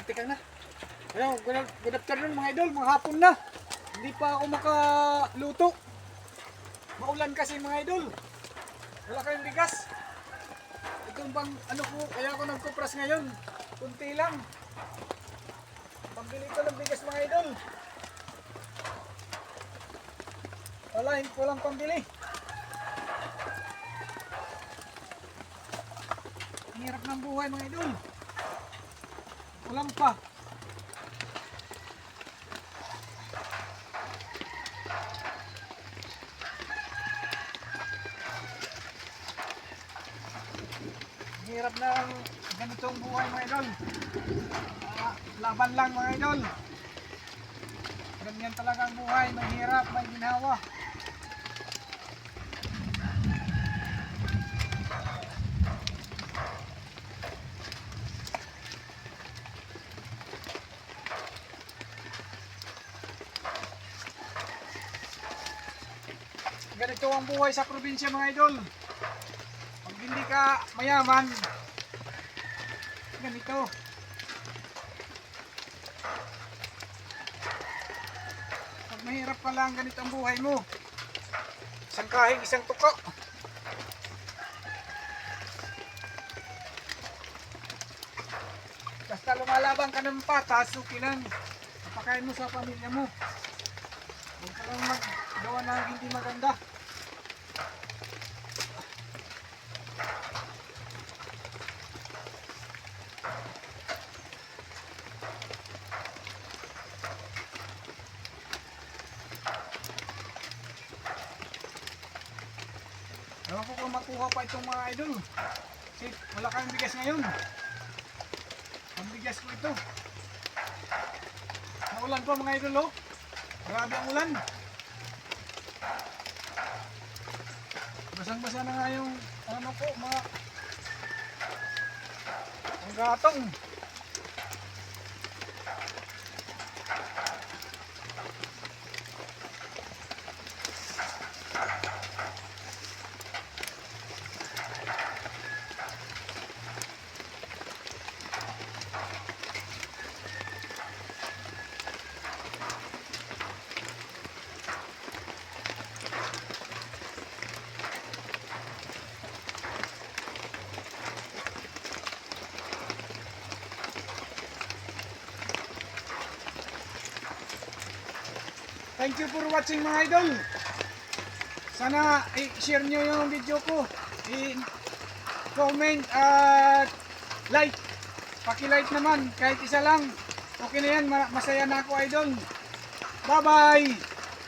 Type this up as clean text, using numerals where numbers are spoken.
teka na. Ayun, good afternoon mga idol, mga hapon na. Hindi pa ako makaluto. Maulan kasi mga idol. Wala kayong bigas. Itong bang ano ko, kaya ako nagkupras ngayon. Kunti lang. Pambili ko ng bigas mga idol. Wala, hindi ko lang pambili. Ang hirap ng buhay mga idol. Ulam pa. Hirap ng ganitong buhay mga idol. Laban lang mga idol. Ganyan talaga ang buhay. Mahirap, may ginhawa. Ganito ang buhay sa probinsya mga idol. Pag hindi ka mayaman, ganito. Pag mahirap ka lang, ganito ang buhay mo. Isang kahig, isang tuko. Basta lumalaban ka ng patas, okay lang. Kapakain mo sa pamilya mo. Huwag ka lang maggawa ng hindi maganda. Ewan ko kung makuha pa itong mga idol. Kasi wala kayong bigas ngayon. Ang bigas ko ito. Naulan pa mga idol oh. Grabe ang ulan. Basang-basa na nga yung ano ko, mga ang gatong. Thank you for watching mga idol. Sana i-share nyo yung video ko. I-comment at like. Paki-like naman kahit isa lang. Okay na yan, masaya na ako idol. Bye bye!